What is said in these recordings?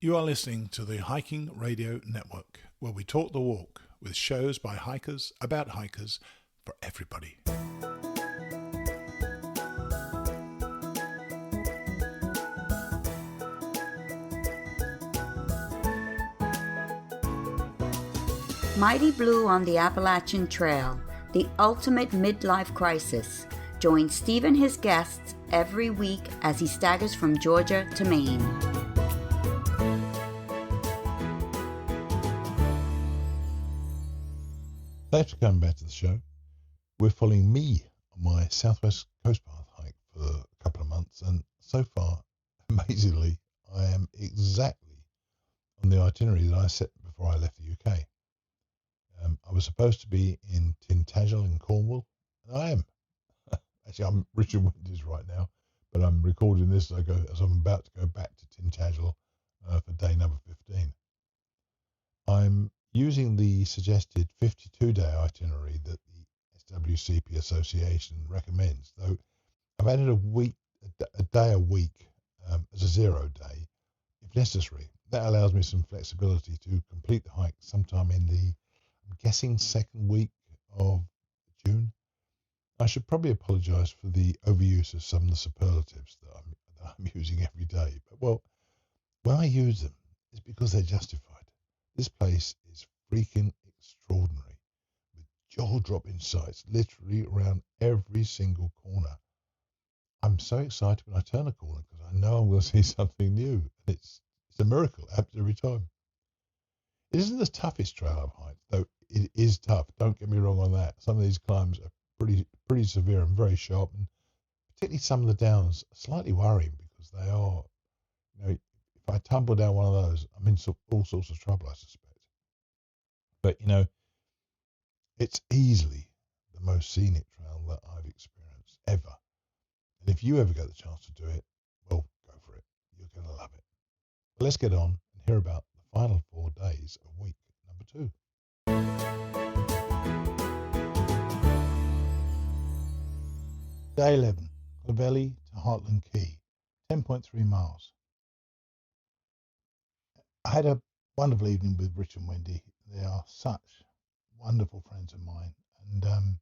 You are listening to the Hiking Radio Network, where we talk the walk with shows by hikers about hikers for everybody. Mighty Blue on the Appalachian Trail, the ultimate midlife crisis. Join Steve and his guests every week as he staggers from Georgia to Maine. Thanks for coming back to the show. We're following me on my Southwest Coast Path hike for a couple of months, and so far, amazingly, I am exactly on the itinerary that I set before I left the UK. I was supposed to be in Tintagel in Cornwall, and I am. Actually, I'm Richard Winters right now, but I'm recording this as I'm about to go back to Tintagel for day number 15. I'm using the suggested 52-day itinerary that the SWCP Association recommends, though I've added a day a week as a 0 day, if necessary. That allows me some flexibility to complete the hike sometime in the, I'm guessing, second week of June. I should probably apologise for the overuse of some of the superlatives that I'm using every day, but well, when I use them, it's because they're justified. This place is freaking extraordinary, with jaw-dropping sights literally around every single corner. I'm so excited when I turn a corner because I know I'm going to see something new. It's a miracle every time. It isn't the toughest trail I've hiked, though it is tough. Don't get me wrong on that. Some of these climbs are pretty severe and very sharp, and particularly some of the downs are slightly worrying because they are, if I tumble down one of those, I'm in all sorts of trouble, I suspect. But, it's easily the most scenic trail that I've experienced ever. And if you ever get the chance to do it, well, go for it. You're going to love it. But let's get on and hear about the final 4 days of week number 2. Day 11, Clovelly to Hartland Key, 10.3 miles. I had a wonderful evening with Rich and Wendy. They are such wonderful friends of mine. And,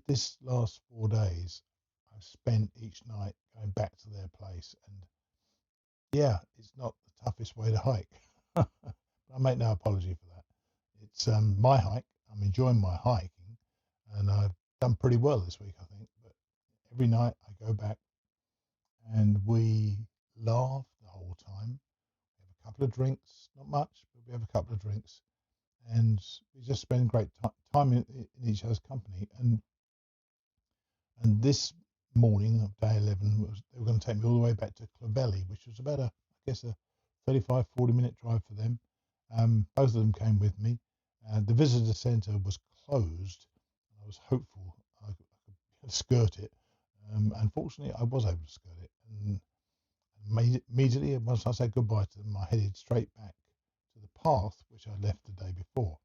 this last 4 days, I've spent each night going back to their place. And yeah, it's not the toughest way to hike. But I make no apology for that. It's my hike. I'm enjoying my hiking. And I've done pretty well this week, I think. But every night I go back and we laugh the whole time. We have a couple of drinks, not much, but we have a couple of drinks. And we just spend great time in each other's company. And this morning of day 11, they were going to take me all the way back to Clovelly, which was about a 35, 40-minute drive for them. Both of them came with me. The visitor centre was closed. I was hopeful I could skirt it. Unfortunately, I was able to skirt it. And immediately, once I said goodbye to them, I headed straight back to the path which I left the day before.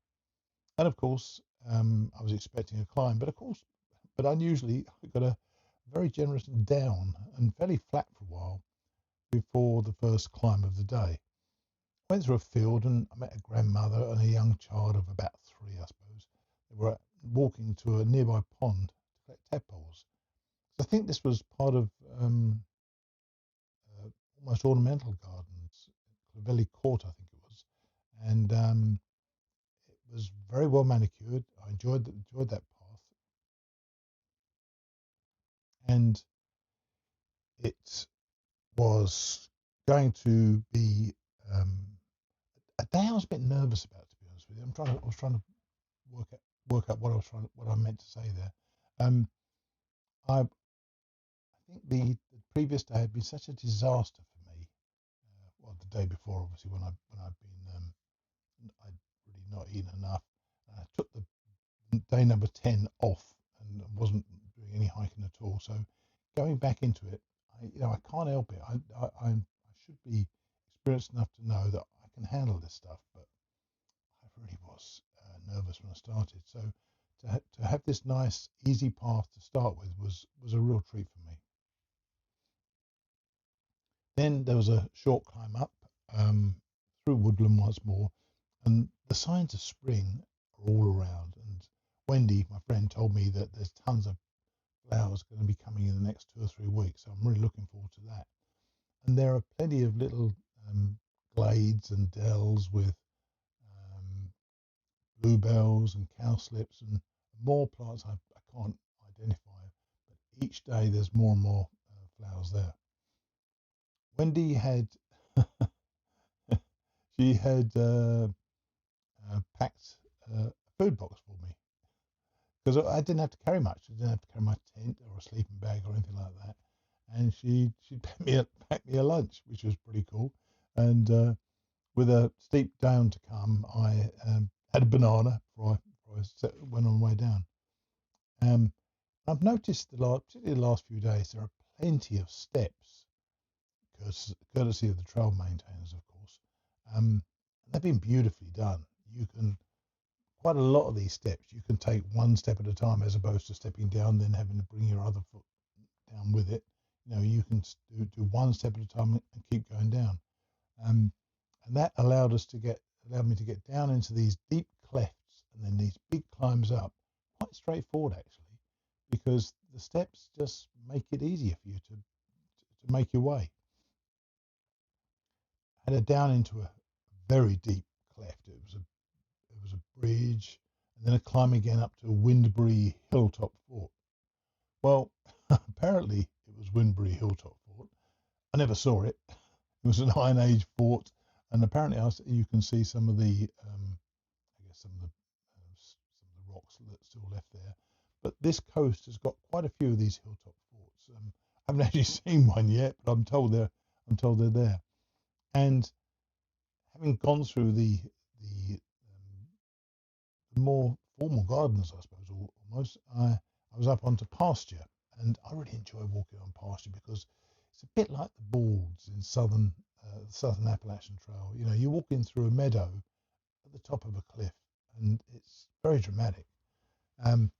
And of course, I was expecting a climb, but unusually, I got a very generous down and fairly flat for a while before the first climb of the day. I went through a field and I met a grandmother and a young child of about 3, I suppose. They were walking to a nearby pond to collect tadpoles. So I think this was part of almost ornamental gardens, Clovelly Court, I think it was, and it was very well manicured. I enjoyed that path, and it was going to be a day I was a bit nervous about, to be honest with you. I was trying to work out what I meant to say there. I think the previous day had been such a disaster for me. The day before, obviously, when I'd really not eaten enough. I took the day number 10 off and wasn't doing any hiking at all. So going back into it, I can't help it. I should be experienced enough to know that I can handle this stuff, but I really was nervous when I started. So to have this nice, easy path to start with was a real treat for me. Then there was a short climb up through woodland once more, and the signs of spring are all around. And Wendy, my friend, told me that there's tons of flowers going to be coming in the next 2 or 3 weeks. So I'm really looking forward to that. And there are plenty of little glades and dells with bluebells and cowslips and more plants I can't identify. But each day there's more and more flowers there. Wendy had she had packed a food box for me because I didn't have to carry much. I didn't have to carry my tent or a sleeping bag or anything like that. And she packed me a lunch, which was pretty cool. And with a steep down to come, I had a banana before I went on my way down. I've noticed particularly the last few days, there are plenty of steps, courtesy of the trail maintainers, of course. They've been beautifully done. You can quite a lot of these steps you can take one step at a time as opposed to stepping down then having to bring your other foot down with it. You can do one step at a time and keep going down. And that allowed me to get down into these deep clefts and then these big climbs up. Quite straightforward actually, because the steps just make it easier for you to make your way. I headed down into a very deep cleft. It was a bridge and then a climb again up to Windbury Hilltop Fort. Well, apparently it was Windbury Hilltop Fort. I never saw it. It was an Iron Age fort, and apparently you can see some of the, some of the rocks that still left there. But this coast has got quite a few of these hilltop forts. I haven't actually seen one yet, but I'm told they're there. And having gone through the more formal gardens, I suppose, almost, I was up onto pasture, and I really enjoy walking on pasture because it's a bit like the Balds in southern Appalachian Trail. You're walking through a meadow at the top of a cliff, and it's very dramatic. And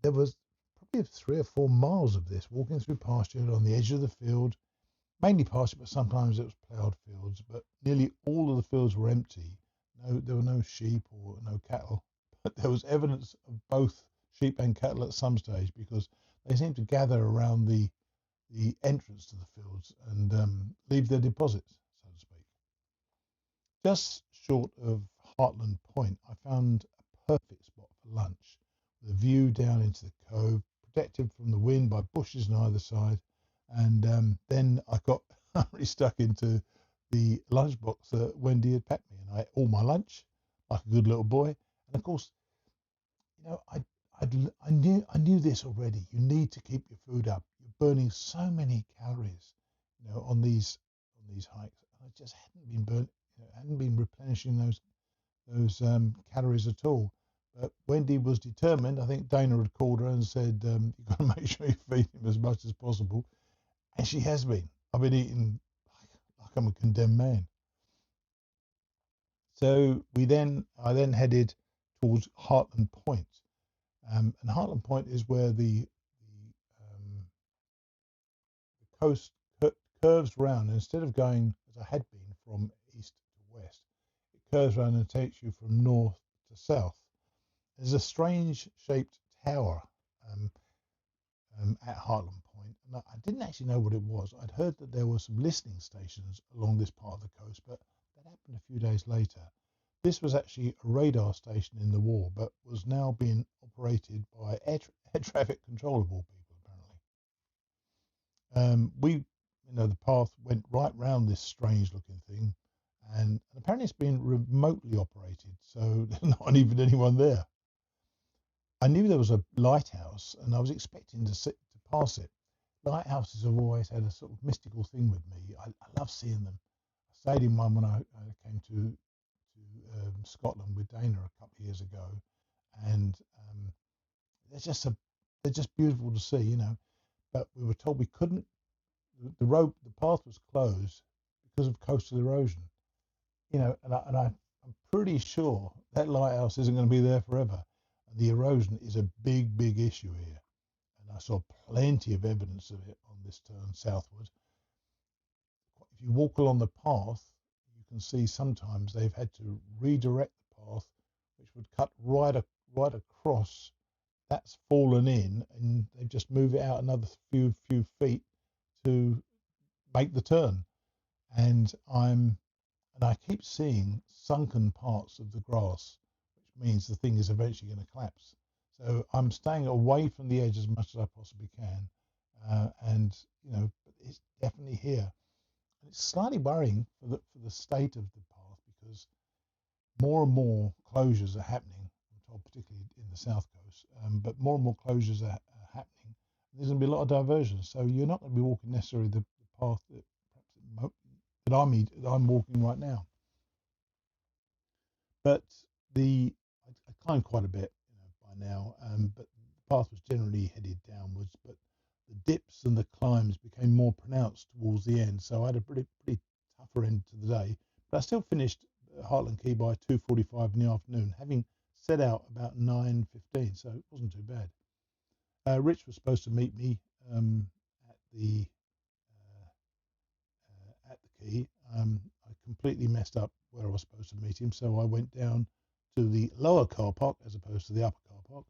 there was probably 3 or 4 miles of this walking through pasture on the edge of the field, mainly pasture, but sometimes it was ploughed fields. But nearly all of the fields were empty. There were no sheep or no cattle, but there was evidence of both sheep and cattle at some stage because they seemed to gather around the entrance to the fields and leave their deposits, so to speak. Just short of Heartland Point, I found a perfect spot for lunch with a view down into the cove, protected from the wind by bushes on either side. And then I got really stuck into the lunchbox that Wendy had packed me, and I ate all my lunch like a good little boy. And of course, I knew this already. You need to keep your food up. You're burning so many calories, on these hikes. And I just hadn't been replenishing those calories at all. But Wendy was determined. I think Dana had called her and said, "You've got to make sure you feed him as much as possible," and she has been. I've been eating like I'm a condemned man. So I then headed towards Heartland Point. And Heartland Point is where the coast curves round. And instead of going, as I had been, from east to west, it curves around and takes you from north to south. There's a strange shaped tower at Heartland Point. And I didn't actually know what it was. I'd heard that there were some listening stations along this part of the coast, but that happened a few days later. This was actually a radar station in the war, but was now being operated by air traffic control of all people, apparently. The path went right round this strange looking thing, and apparently it's being remotely operated, so there's not even anyone there. I knew there was a lighthouse, and I was expecting to pass it. Lighthouses have always had a sort of mystical thing with me. I love seeing them. I stayed in one when I came to Scotland with Dana a couple of years ago, and they're just beautiful to see, But we were told we couldn't. The path was closed because of coastal erosion, and I'm pretty sure that lighthouse isn't going to be there forever. And the erosion is a big issue here, and I saw plenty of evidence of it on this turn southward. if you walk along the path, you can see sometimes they've had to redirect the path, which would cut right across. That's fallen in, and they just move it out another few feet to make the turn. And I keep seeing sunken parts of the grass, which means the thing is eventually going to collapse. So I'm staying away from the edge as much as I possibly can, and it's definitely here. And it's slightly worrying for the state of the path, because more and more closures are happening. I'm told, particularly in the south coast, but more and more closures are happening. There's going to be a lot of diversions, so you're not going to be walking necessarily the path that perhaps that I'm walking right now. But I climbed quite a bit, by now, but the path was generally headed downwards. But the dips and the climbs became more pronounced towards the end, so I had a pretty tougher end to the day. But I still finished Heartland Quay by 2:45 in the afternoon, having set out about 9:15, so it wasn't too bad. Rich was supposed to meet me at the quay. I completely messed up where I was supposed to meet him, so I went down to the lower car park as opposed to the upper car park,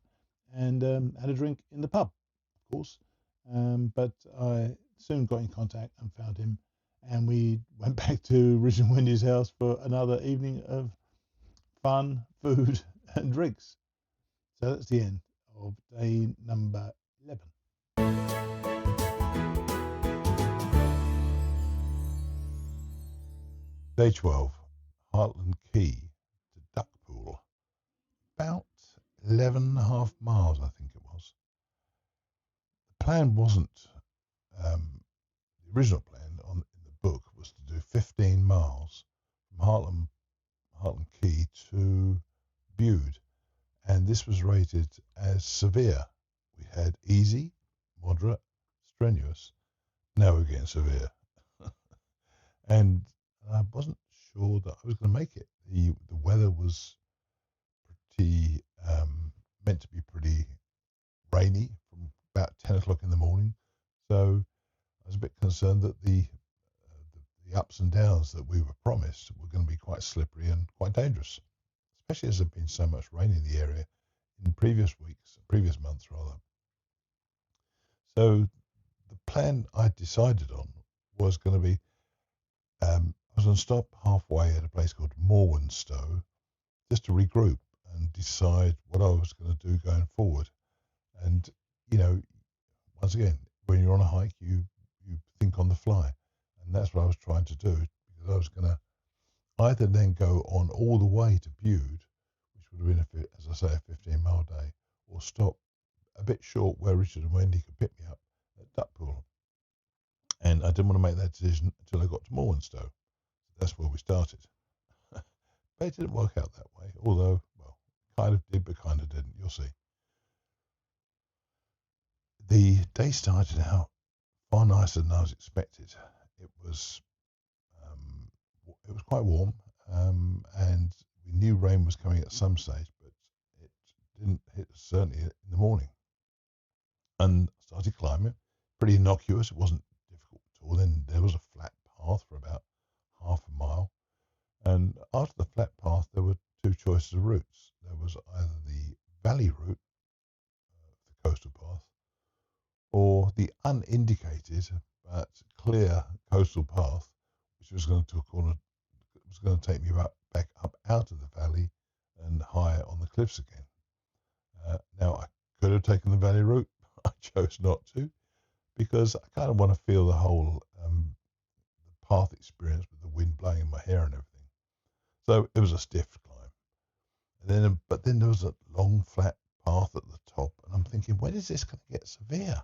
and had a drink in the pub, of course. But I soon got in contact and found him, and we went back to Rich and Wendy's house for another evening of fun, food, and drinks. So that's the end of day number 11. Day 12, Heartland Quay to Duckpool. About 11.5 miles, I think it was. The plan wasn't, the original plan in the book was to do 15 miles from Heartland Quay to Bude, and this was rated as severe. We had easy, moderate, strenuous. Now we're getting severe. And I wasn't sure that I was going to make it. The weather was pretty meant to be pretty rainy from about 10 o'clock in the morning, so I was a bit concerned that the ups and downs that we were promised were going to be quite slippery and quite dangerous, especially as there'd been so much rain in the area in previous months rather. So the plan I decided on was going to be, I was going to stop halfway at a place called Morwenstow just to regroup and decide what I was going to do going forward. And, once again, when you're on a hike, you think on the fly. And that's what I was trying to do, because I was going to either then go on all the way to Bude, which would have been, as I say, a 15-mile day, or stop a bit short where Richard and Wendy could pick me up at Duckpool. And I didn't want to make that decision until I got to Morwenstow. That's where we started. But it didn't work out that way, although, well, kind of did, but kind of didn't. You'll see. The day started out far nicer than I was expected. It was quite warm, and we knew rain was coming at some stage, but it didn't hit us certainly in the morning. And I started climbing, pretty innocuous. It wasn't difficult at all. Then there was a flat path for about half a mile, and after the flat path, there were two choices of routes. There was either the valley route, the coastal path, or the unindicated but clear coastal path, which was going to take me back up out of the valley and higher on the cliffs again. Now I could have taken the valley route. I chose not to, because I kind of want to feel the whole the path experience with the wind blowing in my hair and everything. So it was a stiff climb. But then there was a long flat path at the top, and I'm thinking, when is this going to get severe?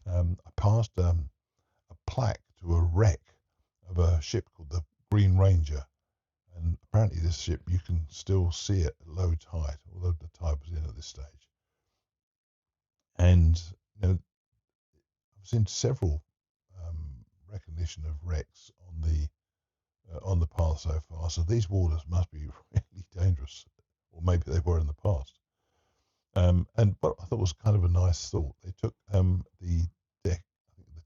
I passed a plaque to a wreck of a ship called the Green Ranger, and apparently this ship, you can still see it at low tide, although the tide was in at this stage. And I've seen several recognition of wrecks on the path so far. So these waters must be really dangerous, or maybe they were in the past. And what I thought was kind of a nice thought, they took the deck, I think the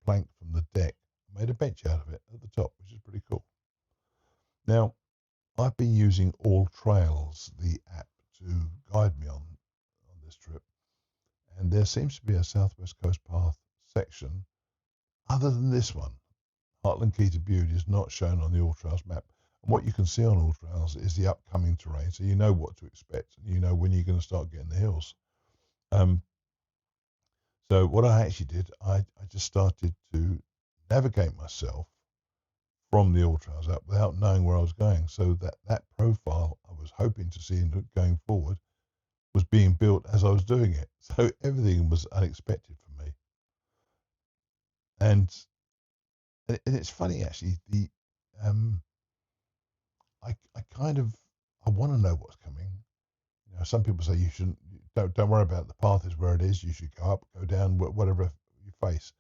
plank from the deck, made made a bench out of it at the top, which is pretty cool. Now, I've been using All Trails, the app, to guide me on this trip. And there seems to be a Southwest Coast Path section other than this one. Heartland Key to Bude is not shown on the All Trails map. And what you can see on All Trails is the upcoming terrain, so you know what to expect and you know when you're going to start getting the hills. So what I actually did, I just started to navigate myself from the All Trails app without knowing where I was going, so that profile I was hoping to see going forward was being built as I was doing it. So everything was unexpected for me. And it's funny actually, I want to know what's coming. You know, some people say you shouldn't, don't worry about the path is where it is. You should go up, go down, whatever you face.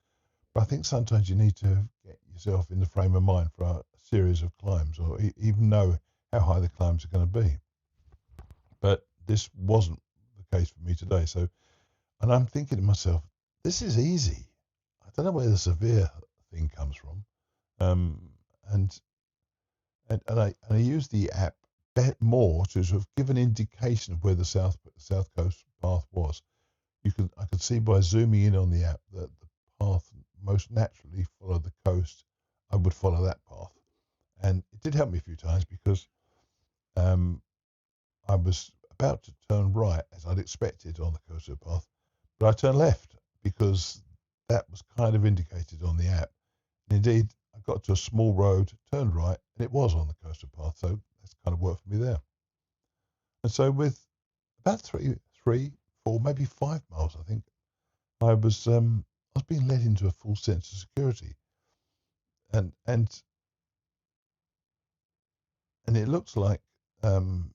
But I think sometimes you need to get yourself in the frame of mind for a series of climbs, or even know how high the climbs are going to be. But this wasn't the case for me today. So, and I'm thinking to myself, this is easy. I don't know where the severe thing comes from. And I use the app more to sort of give an indication of where the South Coast Path was. I could see by zooming in on the app that the path most naturally followed the coast. I would follow that path, and it did help me a few times because I was about to turn right as I'd expected on the coastal path, but I turned left because that was kind of indicated on the app. And indeed, I got to a small road, turned right, and it was on the coastal path. So that's kind of worked for me there. And so with about 3, 4, maybe 5 miles, I think, I was being led into a full sense of security. And it looks like from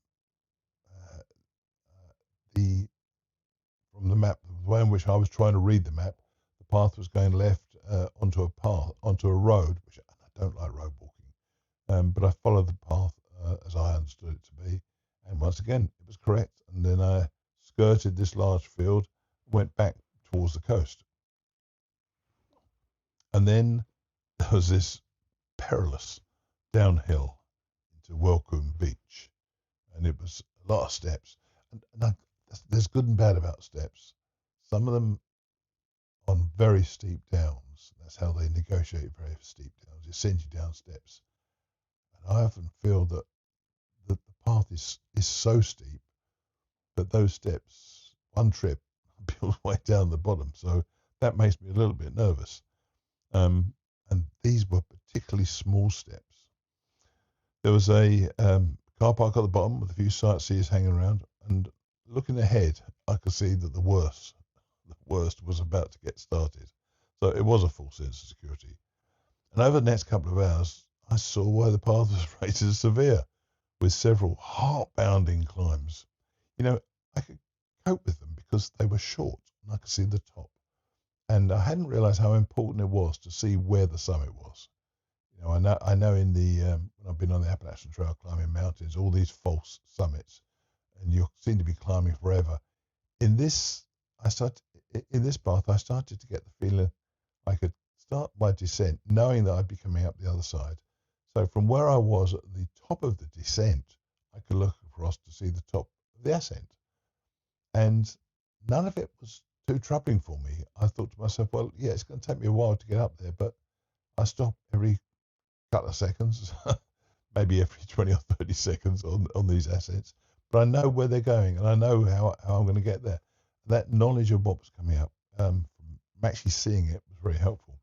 the map, the way in which I was trying to read the map, the path was going left onto a road, which I don't like road walking, but I followed the path as I understood it to be, and once again it was correct. And then I skirted this large field, went back towards the coast, and then there was this perilous downhill into Welcombe Beach, and it was a lot of steps. And there's good and bad about steps. Some of them on very steep downs. That's how they negotiate very steep downs. It sends you down steps. And I often feel that the path is so steep that those steps, one trip, all the way down the bottom. So that makes me a little bit nervous. And these were particularly small steps. There was a car park at the bottom with a few sightseers hanging around, and looking ahead, I could see that the worst was about to get started. So it was a full sense of security. And over the next couple of hours, I saw why the path was rated as severe, with several heart-bounding climbs. You know, I could cope with them because they were short and I could see the top. And I hadn't realized how important it was to see where the summit was. You know, I know in the when I've been on the Appalachian Trail climbing mountains, all these false summits, and you seem to be climbing forever. In this path, I started to get the feeling I could start my descent, knowing that I'd be coming up the other side. So from where I was at the top of the descent, I could look across to see the top of the ascent. And none of it was too troubling for me. I thought to myself, well, yeah, it's going to take me a while to get up there, but I stop every couple of seconds, maybe every 20 or 30 seconds on these ascents. But I know where they're going, and I know how I'm going to get there. That knowledge of what was coming up, from actually seeing it, was very helpful.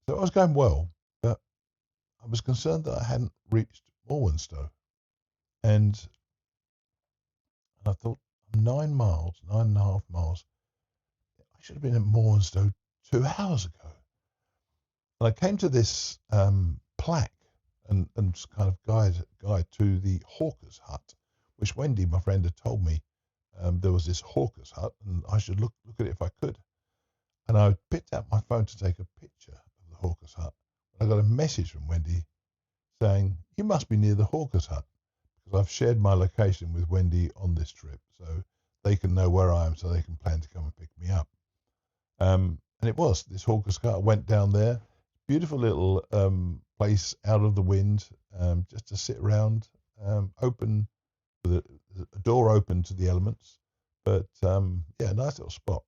So I was going well, but I was concerned that I hadn't reached Morwenstow. And I thought, 9 miles, 9.5 miles, I should have been at Morwenstow 2 hours ago. And I came to this plaque and kind of guide to the hawker's hut, which Wendy, my friend, had told me there was this hawker's hut, and I should look at it if I could. And I picked out my phone to take a picture of the hawker's hut. I got a message from Wendy saying, "You must be near the hawker's hut," because I've shared my location with Wendy on this trip, so they can know where I am, so they can plan to come and pick me up. And it was this hawker's hut. I went down there. beautiful little place out of the wind, just to sit around, open with a door open to the elements. But yeah, nice little spot.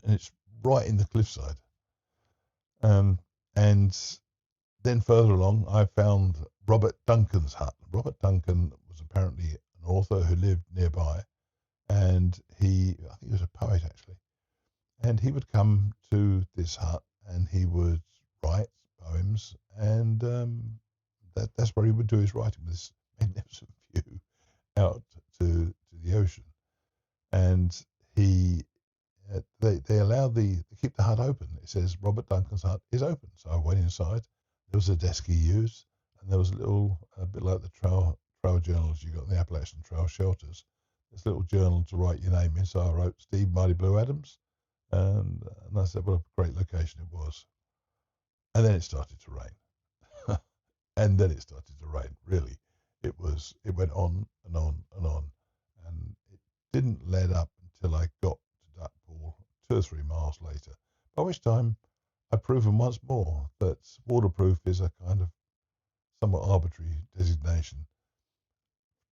And it's right in the cliffside. And then further along, I found Robert Duncan's hut. Robert Duncan was apparently an author who lived nearby, and I think he was a poet actually. And he would come to this hut and he would write poems, and that's where he would do his writing, with this magnificent view out to the ocean. And they allowed they keep the hut open. It says Robert Duncan's hut is open. So I went inside. There was a desk he used, and there was a bit like the trail journals you got in the Appalachian Trail shelters. This little journal to write your name in. So I wrote Steve Mighty Blue Adams, and I said what a great location it was. And then it started to rain, and then it started to rain. Really, it went on and on and on, and it didn't let up until I got to Duckpool 2 or 3 miles later. By which time I'd proven once more that waterproof is a kind of somewhat arbitrary designation.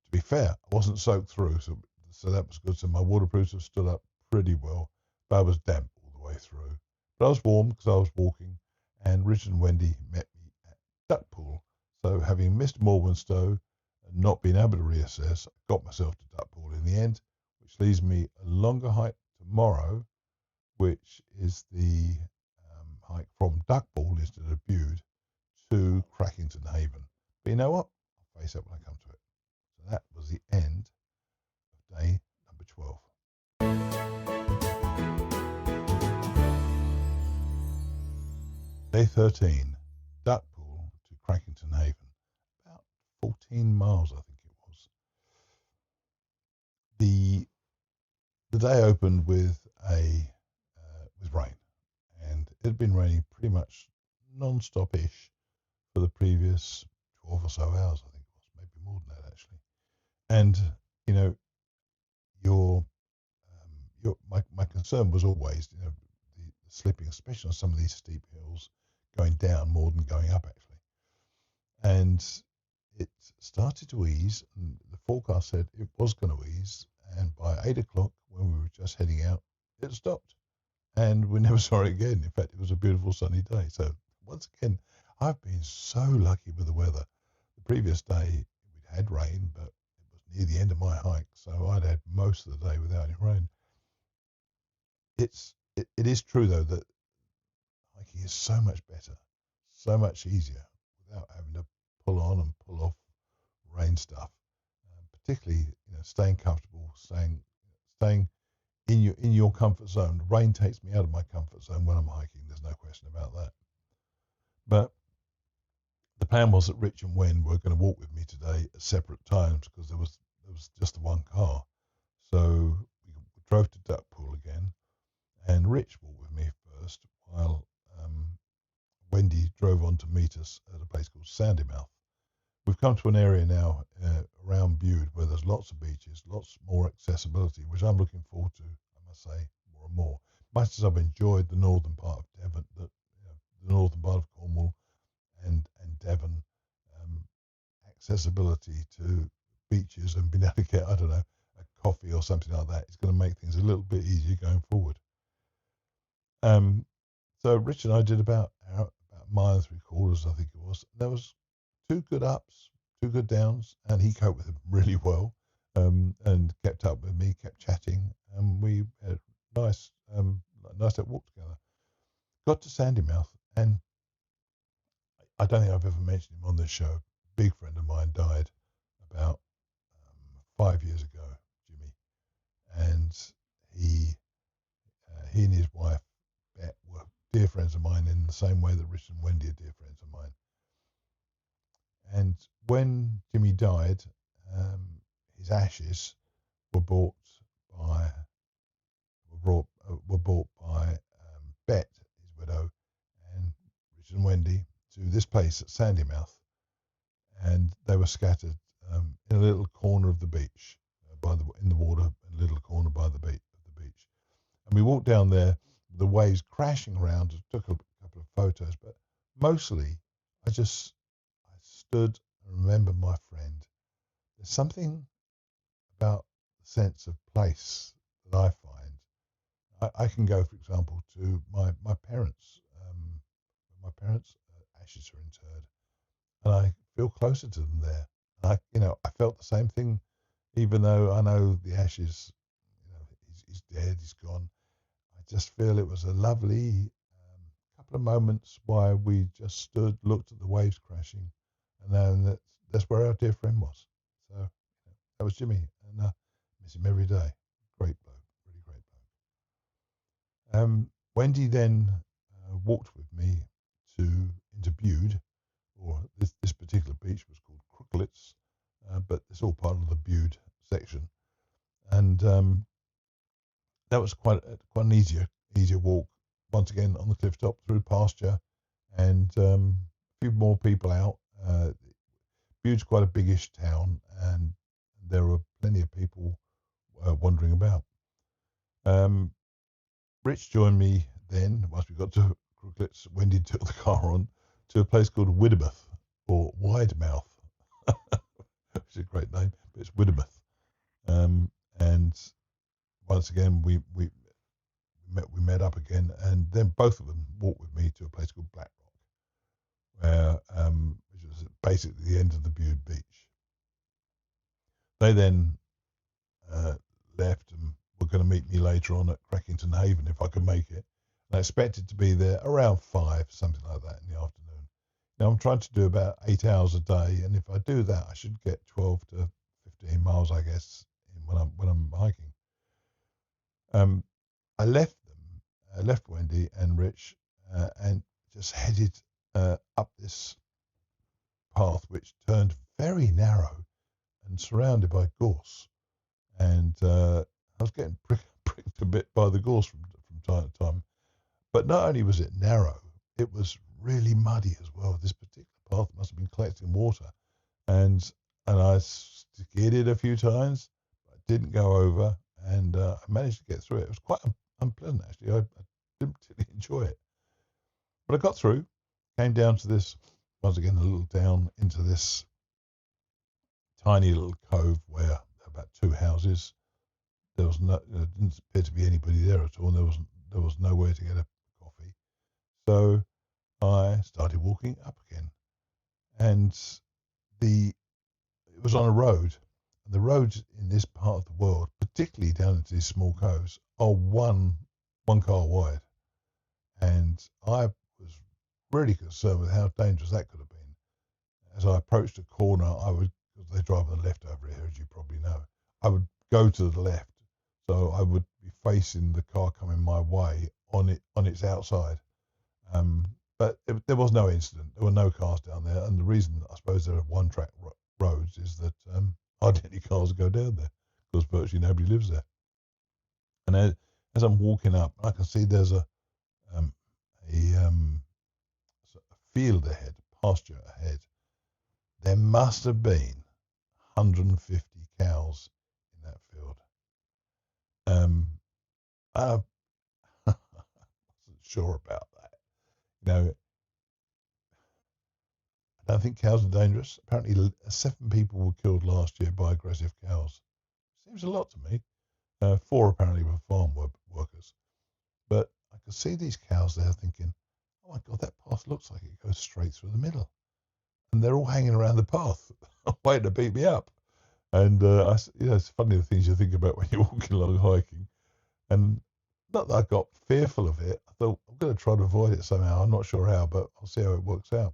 To be fair, I wasn't soaked through, so that was good. So my waterproofs have stood up pretty well, but I was damp all the way through. But I was warm because I was walking, and Richard and Wendy met me at Duckpool. So having missed Morwenstow and not being able to reassess, I got myself to Duckpool in the end, which leaves me a longer hike tomorrow, which is the hike from Duckpool instead of Bude to Crackington Haven. But you know what? I'll face it when I come to it. So that was the end of day number 12. Day 13, Duckpool to Crackington Haven. About 14 miles, I think it was. The day opened with rain, and it had been raining pretty much non-stop-ish for the previous 12 or so hours, I think it was, maybe more than that actually. And you know, my concern was always, the slipping, especially on some of these steep hills, going down more than going up actually. And it started to ease, and the forecast said it was going to ease, and by 8 o'clock, when we were just heading out, it stopped, and we never saw it again. In fact, it was a beautiful sunny day. So once again, I've been so lucky with the weather. The previous day we'd had rain, but it was near the end of my hike, so I'd had most of the day without any rain. It is true though that hiking is so much better, so much easier without having to pull on and pull off rain stuff. Particularly, staying comfortable, staying in your comfort zone. Rain takes me out of my comfort zone when I'm hiking. There's no question about that. But the plan was that Rich and Wen were going to walk with me today at separate times because there was just the one car. So we drove to Duckpool again, and Rich walked with me first while Wendy drove on to meet us at a place called Sandymouth. We've come to an area now around Bude where there's lots of beaches, lots more accessibility, which I'm looking forward to, I must say, more and more. Much as I've enjoyed the northern part of Devon, the northern part of Cornwall and Devon, accessibility to beaches and being able to get, I don't know, a coffee or something like that is going to make things a little bit easier going forward. So Rich and I did about a mile and 3/4, I think it was. There was 2 good ups, 2 good downs, and he coped with it really well, and kept up with me, kept chatting, and we had a nice little walk together. Got to Sandymouth, and I don't think I've ever mentioned him on this show. A big friend of mine died about 5 years ago, Jimmy, and he and his wife Bet were dear friends of mine in the same way that Rich and Wendy are dear friends of mine. And when Jimmy died, his ashes were brought by Bet, his widow, and Richard and Wendy to this place at Sandymouth, and they were scattered in a little corner of the beach, in the water, in a little corner by the beach. And we walked down there, the waves crashing around. It took a couple couple of photos, but mostly I stood and remembered my friend. There's something about the sense of place that I find. I can go, for example, to my parents. My parents' ashes are interred, and I feel closer to them there. I felt the same thing, even though I know the ashes, he's dead, he's gone. I just feel it was a lovely couple of moments while we just stood, looked at the waves crashing, and then that's where our dear friend was. So that was Jimmy, and miss him every day. Great bloke, really great bloke. Wendy then walked with me into Bude, or this particular beach was called Crooklets, but it's all part of the Bude section, and that was quite an easier walk. Once again on the cliff top through pasture, and a few more people out. Bude's quite a biggish town, and there were plenty of people wandering about. Rich joined me then, once we got to Crooklets. Wendy took the car on to a place called Widemouth, or Widemouth, which is a great name, but it's Widemouth. And once again, we met up again, and then both of them walked with me to a place called Black Rock, which was basically the end of the Bude beach. They then left and were going to meet me later on at Crackington Haven if I could make it. And I expected to be there around 5, something like that, in the afternoon. Now I'm trying to do about 8 hours a day, and if I do that, I should get 12 to 15 miles, I guess, when I'm hiking. I left Wendy and Rich, and just headed up this path, which turned very narrow and surrounded by gorse. And I was getting pricked a bit by the gorse from time to time. But not only was it narrow, it was really muddy as well. This particular path must have been collecting water. And I skidded a few times, but didn't go over, and I managed to get through it. It was quite unpleasant, actually. I didn't particularly enjoy it. But I got through, came down to this, once again, a little down into this tiny little cove where there were about 2 houses. There didn't appear to be anybody there at all. There was nowhere to get a coffee. So I started walking up again, and it was on a road. And the roads in this part of the world, particularly down into these small coves, are one car wide. And I was really concerned with how dangerous that could have been. As I approached a corner, because they drive on the left over here, as you probably know, I would go to the left, so I would be facing the car coming my way on its outside. But there was no incident. There were no cars down there, and the reason I suppose there are one-track roads is that hardly any cars go down there because virtually nobody lives there. And as I'm walking up, I can see there's a field ahead, pasture ahead. There must have been 150 cows in that field. I wasn't sure about that. I don't think cows are dangerous. Apparently, 7 people were killed last year by aggressive cows. Seems a lot to me. 4 apparently were farm workers. But I could see these cows there thinking, oh my God, that path looks like it goes straight through the middle. And they're all hanging around the path, waiting to beat me up. And it's funny the things you think about when you're walking along hiking. And not that I got fearful of it. I thought, I'm going to try to avoid it somehow. I'm not sure how, but I'll see how it works out.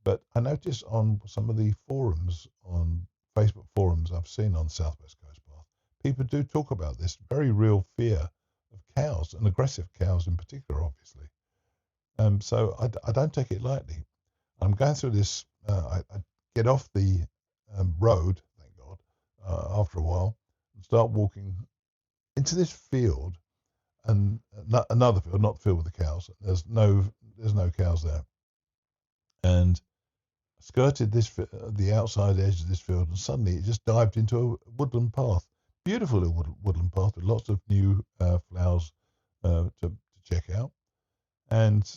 But I noticed on some of the forums, on Facebook forums I've seen on Southwest Coast Path, people do talk about this very real fear of cows, and aggressive cows in particular, obviously. So I don't take it lightly. I'm going through this, I get off the road, thank God, after a while, and start walking into this field, and another field, not filled with the cows. There's no cows there. And I skirted the outside edge of this field, and suddenly it just dived into a woodland path. Beautiful little woodland path with lots of new flowers to check out. and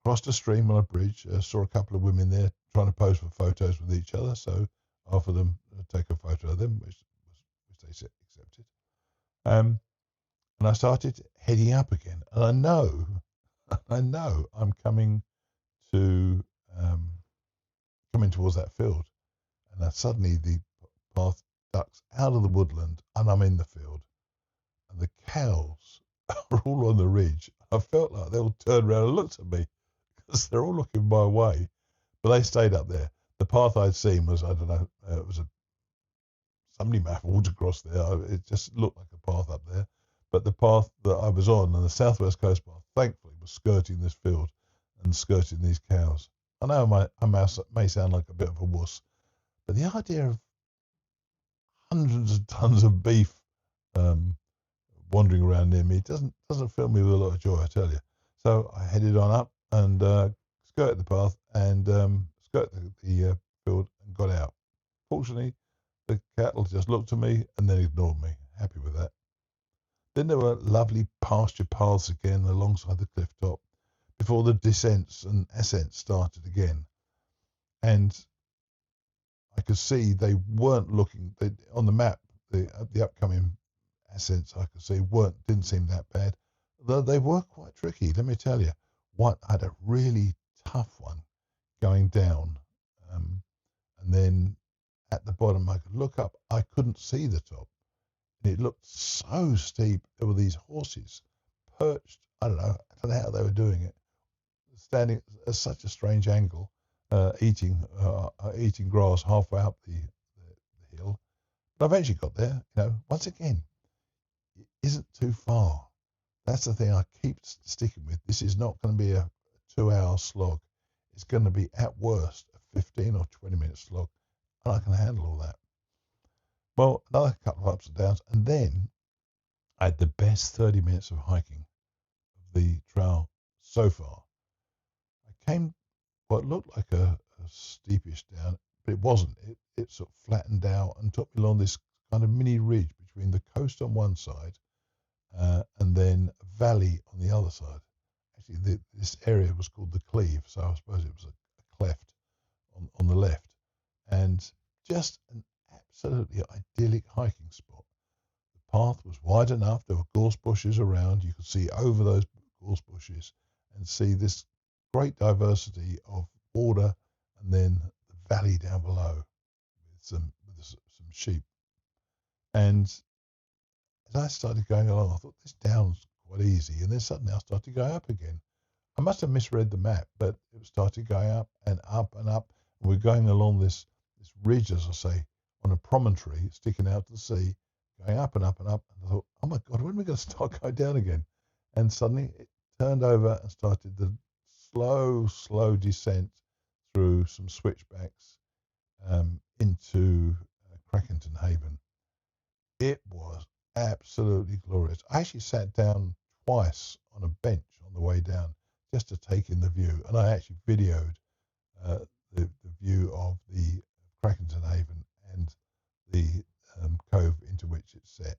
crossed a stream on a bridge. Saw a couple of women there trying to pose for photos with each other, so I offered them to take a photo of them, which they accepted. And I started heading up again, and I know I'm coming to coming towards that field, and then suddenly the path ducks out of the woodland, and I'm in the field, and the cows are all on the ridge. I felt like they all turned around and looked at me because they're all looking my way, but they stayed up there. The path I'd seen was, I don't know, it was somebody may have walked across there. It just looked like a path up there. But the path that I was on, and the Southwest Coast Path, thankfully was skirting this field and skirting these cows. I know I may sound like a bit of a wuss, but the idea of hundreds of tons of beef wandering around near me doesn't fill me with a lot of joy, I tell you. So I headed on up and skirted the path and skirted the field and got out. Fortunately, the cattle just looked at me and then ignored me. Happy with that. Then there were lovely pasture paths again alongside the cliff top before the descents and ascents started again. And I could see they weren't looking on the map. The upcoming ascents I could see didn't seem that bad, though they were quite tricky. Let me tell you, I had a really tough one going down, and then at the bottom I could look up. I couldn't see the top. It looked so steep. There were these horses perched. I don't know how they were doing it, standing at such a strange angle, eating grass halfway up the hill. But I eventually got there. Once again, it isn't too far. That's the thing I keep sticking with. This is not going to be a 2-hour slog. It's going to be at worst a 15 or 20-minute slog, and I can handle all that. Well, another couple of ups and downs, and then I had the best 30 minutes of hiking of the trail so far. I came what looked like a steepish down, but it wasn't. It sort of flattened out and took me along this kind of mini ridge between the coast on one side and then a valley on the other side. Actually, this area was called the Cleave, so I suppose it was a cleft on the left, and just an absolutely idyllic hiking spot. The path was wide enough. There were gorse bushes around. You could see over those gorse bushes and see this great diversity of water, and then the valley down below with some sheep. And as I started going along, I thought this down's quite easy, and then suddenly I started going up again. I must have misread the map, but it started going up and up and up. And we're going along this ridge, as I say, on a promontory sticking out to the sea, going up and up and up. And I thought, oh my God, when are we going to start going down again? And suddenly it turned over and started the slow descent through some switchbacks into Crackington Haven. It was absolutely glorious. I actually sat down twice on a bench on the way down just to take in the view, and I actually videoed the view of the Crackington Haven and the cove into which it's set.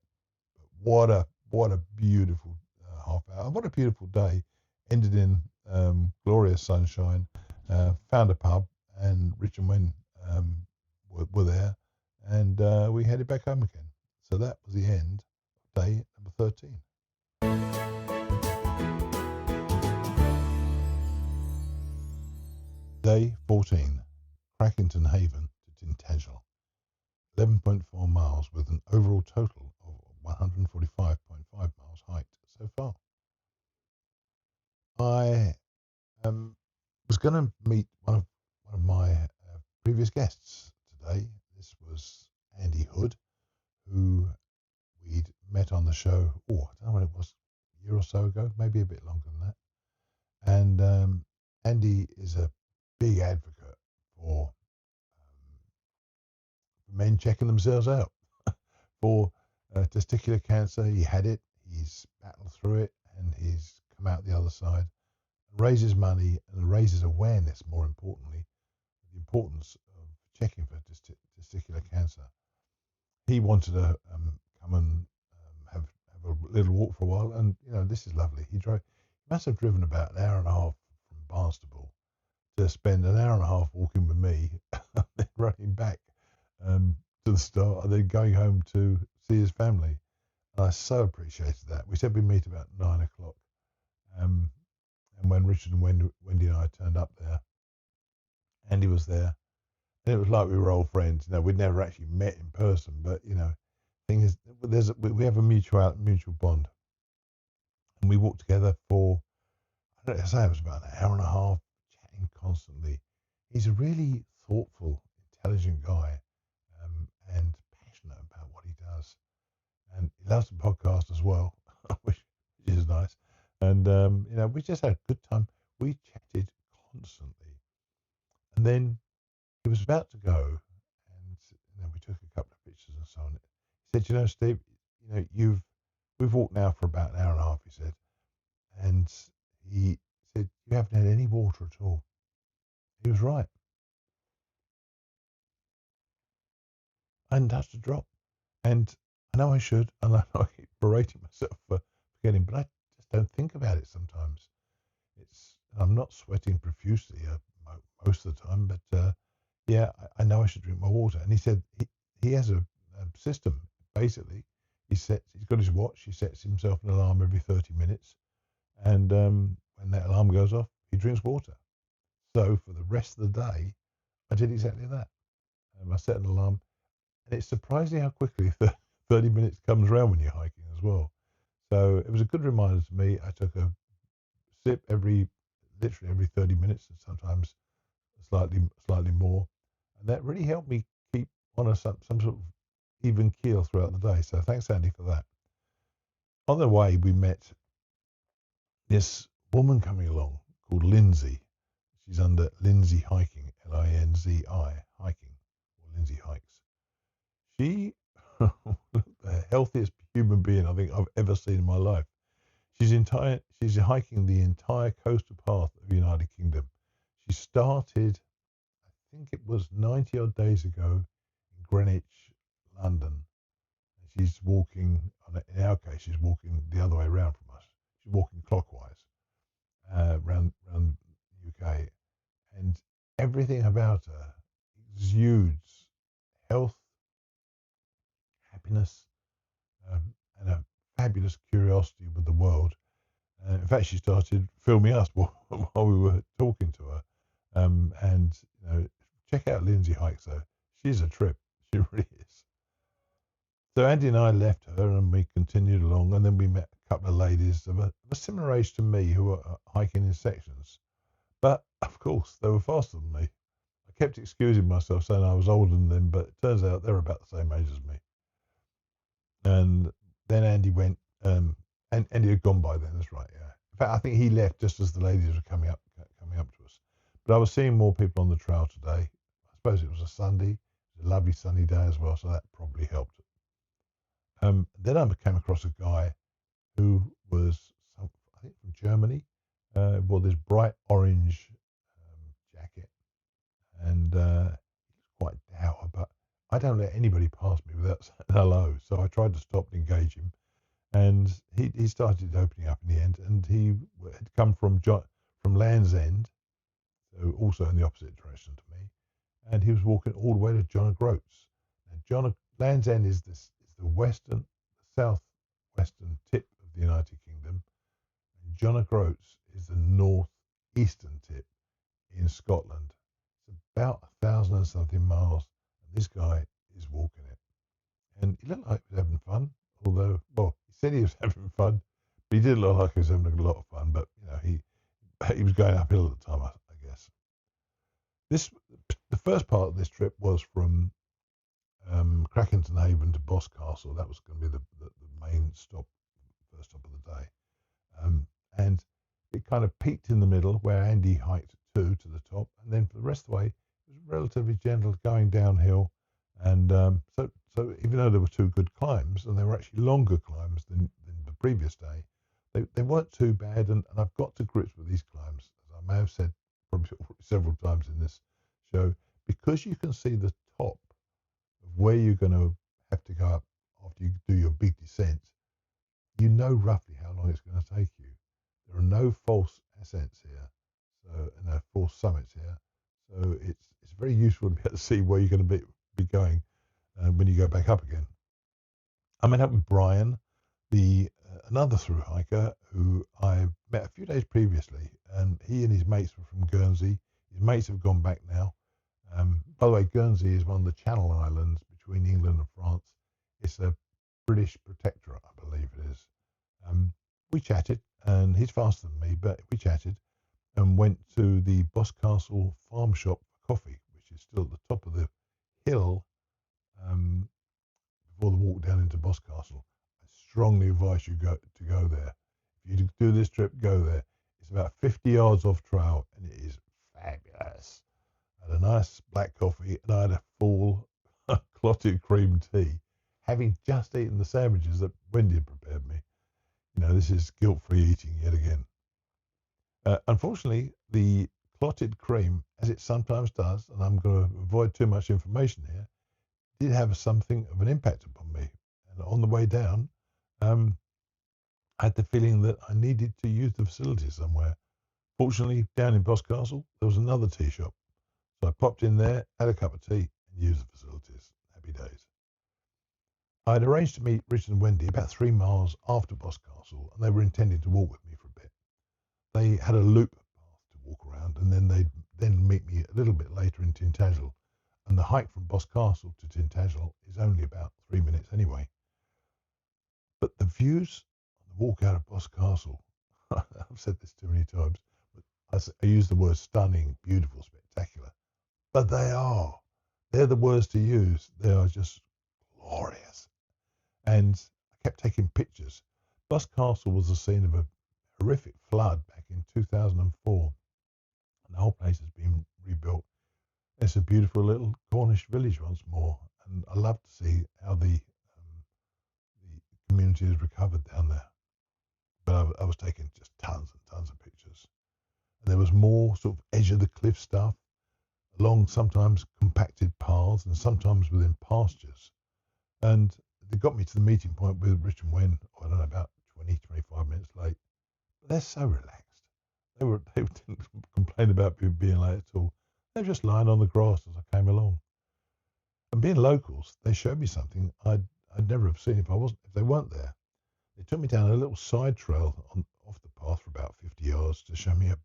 But what a beautiful half hour, and what a beautiful day. Ended in glorious sunshine. Found a pub, and Rich and Wynne were there, and we headed back home again. So that was the end of day number 13. Day 14, Crackington Haven to Tintagel, 11.4 miles with an overall total of 145.5 miles hiked so far. I was going to meet one of my previous guests today. This was Andy Hood, who we'd met on the show, I don't know when it was, a year or so ago, maybe a bit longer than that. And Andy is a big advocate for men checking themselves out for testicular cancer. He had it, he's battled through it, and he's come out the other side. Raises money and raises awareness, more importantly, the importance of checking for testicular cancer. He wanted to come and have a little walk for a while, and this is lovely. must have driven about an hour and a half from Barnstable to spend an hour and a half walking with me, and then running back to the start, and then going home to see his family. And I so appreciated that. We said we'd meet about 9 o'clock. Um, and when Richard and Wendy and I turned up there, Andy was there. And it was like we were old friends. We'd never actually met in person, but thing is, we have a mutual bond, and we walked together for, I don't know, say it was about an hour and a half, chatting constantly. He's a really thoughtful, intelligent guy, and passionate about what he does, and he loves the podcast as well, which is nice. And we just had a good time. We chatted constantly, and then he was about to go, and we took a couple of pictures and so on. He said, Steve, we've walked now for about an hour and a half, he said, and he said, you haven't had any water at all. He was right. I hadn't touched a drop. And I know I should, and I know I keep berating myself for forgetting, but I just don't think about it sometimes. I'm not sweating profusely most of the time, but I know I should drink more water. And he said he has a system, basically. He's got his watch, he sets himself an alarm every 30 minutes, and when that alarm goes off, he drinks water. So for the rest of the day, I did exactly that. I set an alarm, and it's surprising how quickly 30 minutes comes around when you're hiking as well. So it was a good reminder to me. I took a sip literally every 30 minutes, and sometimes slightly more, and that really helped me keep on some sort of even keel throughout the day. So thanks, Andy, for that. On the way, we met this woman coming along called Lindsay. She's under Lindsay Hiking, Linzi Hiking, or Lindsay Hikes. She the healthiest human being I think I've ever seen in my life. She's hiking the entire coastal path of the United Kingdom. She started, I think it was 90 odd days ago, in Greenwich, London. She's walking, in our case, she's walking the other way around from us. She's walking clockwise around the UK. And everything about her exudes health, happiness, and a fabulous curiosity with the world. In fact, she started filming us while we were talking to her. And check out Lindsay Hikes, though. She's a trip. She really is. So Andy and I left her, and we continued along, and then we met a couple of ladies of a similar age to me who were hiking in sections. But, of course, they were faster than me. I kept excusing myself, saying I was older than them, but it turns out they're about the same age as me. And then Andy went, and Andy had gone by then, that's right, yeah. In fact, I think he left just as the ladies were coming up to us. But I was seeing more people on the trail today. I suppose it was a Sunday. It was a lovely sunny day as well, so that probably helped. Then I came across a guy who was, I think, from Germany, wore this bright orange jacket, and he was quite dour, but I don't let anybody pass me without saying hello, so I tried to stop and engage him, and he started opening up in the end, and he had come from Land's End, so also in the opposite direction to me, and he was walking all the way to John O'Groats. Now, Land's End is the southwestern tip of the United Kingdom, and John O'Groats is the northeastern tip in Scotland. It's about 1,000 and something miles, and this guy is walking it. And he looked like he was having fun, although, well, he said he was having fun, but he did look like he was having a lot of fun, but, he was going uphill at the time, I guess. The first part of this trip was from Crackington Haven to Boscastle. That was going to be the main first stop of the day. And it kind of peaked in the middle where Andy hiked to the top. And then for the rest of the way, it was relatively gentle going downhill. And so even though there were two good climbs, and they were actually longer climbs than the previous day, they weren't too bad. And I've got to grips with these climbs, as I may have said probably several times in this show, because you can see the top of where you're going to have to go up after you do your big descent. You know roughly how long it's going to take you. There are no false ascents here, so no false summits here. So it's very useful to be able to see where you're going to be going when you go back up again. I met up with Brian, the another through hiker who I met a few days previously, and he and his mates were from Guernsey. His mates have gone back now. By the way, Guernsey is one of the Channel Islands between England and France. It's a British protectorate, I believe it is. We chatted, and he's faster than me, but we chatted and went to the Boscastle Farm Shop for coffee, which is still at the top of the hill before the walk down into Boscastle. I strongly advise you to go there. If you do this trip, go there. It's about 50 yards off trail, and it is fabulous. I had a nice black coffee, and I had a full clotted cream tea, having just eaten the sandwiches that Wendy had prepared me. This is guilt-free eating yet again. Unfortunately, the clotted cream, as it sometimes does, and I'm going to avoid too much information here, did have something of an impact upon me. And on the way down, I had the feeling that I needed to use the facilities somewhere. Fortunately, down in Boscastle, there was another tea shop. So I popped in there, had a cup of tea, and used the facilities. Happy days. I had arranged to meet Richard and Wendy about 3 miles after Boscastle, and they were intending to walk with me for a bit. They had a loop path to walk around, and then they'd meet me a little bit later in Tintagel. And the hike from Boscastle to Tintagel is only about 3 minutes anyway. But the views on the walk out of Boscastle, I've said this too many times, but I use the word stunning, beautiful, spectacular. But they're the words to use. They are just glorious. And I kept taking pictures. Boscastle was the scene of a horrific flood back in 2004. And the whole place has been rebuilt. It's a beautiful little Cornish village once more, and I love to see how the community has recovered down there. But I was taking just tons and tons of pictures. And there was more sort of edge of the cliff stuff, along sometimes compacted paths and sometimes within pastures. And they got me to the meeting point with Rich and Wen, I don't know, about 20, 25 minutes late. But they're so relaxed. They didn't complain about being late at all. They were just lying on the grass as I came along. And being locals, they showed me something I'd never have seen if they weren't there. They took me down a little side trail off the path for about 50 yards to show me a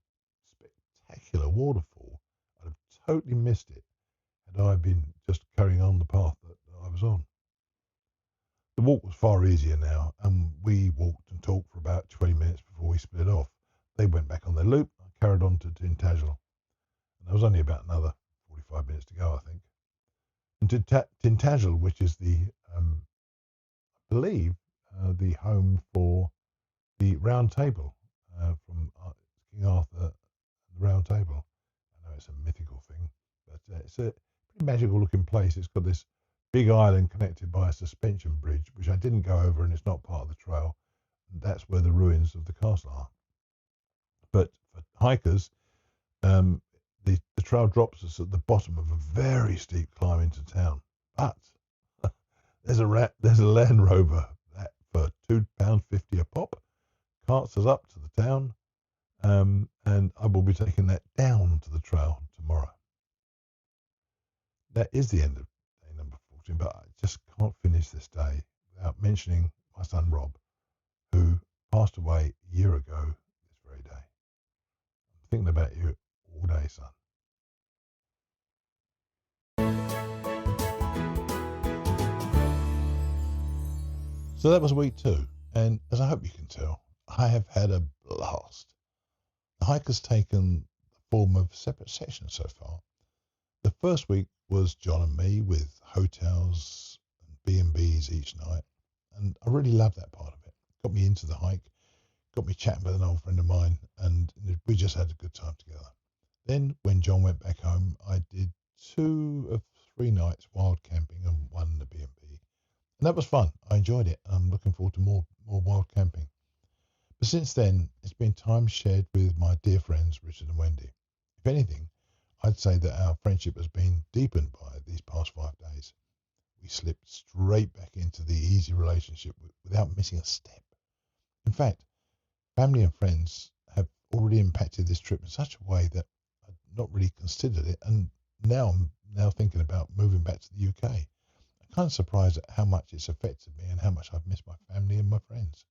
spectacular waterfall. I'd have totally missed it had I been just carrying on the path that I was on. The walk was far easier now, and we walked and talked for about 20 minutes before we split off. They went back on their loop. I carried on to Tintagel. And there was only about another 45 minutes to go, I think. And Tintagel, which is I believe, the home for the Round Table from King Arthur and the Round Table. I know it's a mythical thing, but it's a pretty magical looking place. It's got this big island connected by a suspension bridge, which I didn't go over, and it's not part of the trail. And that's where the ruins of the castle are. But for hikers, the trail drops us at the bottom of a very steep climb into town. But there's a Land Rover that for £2.50 a pop carts us up to the town, and I will be taking that down to the trail tomorrow. That is the end of day number 14, but I just can't finish this day without mentioning my son Rob, who passed away a year ago this very day. I'm thinking about you all day, son. So that was week 2, and as I hope you can tell, I have had a blast. The hike has taken the form of separate sections so far. The first week was John and me with hotels and B&Bs each night, and I really loved that part of it. Got me into the hike, got me chatting with an old friend of mine, and we just had a good time together. Then when John went back home, I did 2 of 3 nights wild camping and 1 in the B&B. And that was fun. I enjoyed it. I'm looking forward to more wild camping. But since then, it's been time shared with my dear friends, Richard and Wendy. If anything, I'd say that our friendship has been deepened by these past 5 days. We slipped straight back into the easy relationship without missing a step. In fact, family and friends already impacted this trip in such a way that I'd not really considered it. And I'm now thinking about moving back to the UK. I'm kind of surprised at how much it's affected me and how much I've missed my family and my friends.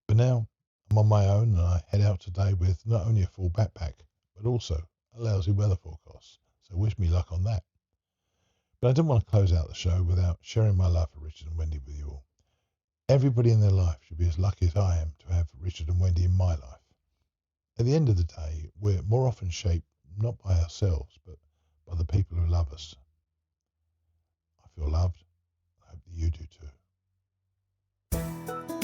But now I'm on my own and I head out today with not only a full backpack, but also a lousy weather forecast. So wish me luck on that. But I didn't want to close out the show without sharing my love for Richard and Wendy with you all. Everybody in their life should be as lucky as I am to have Richard and Wendy in my life. At the end of the day, we're more often shaped not by ourselves, but by the people who love us. I feel loved. I hope that you do too.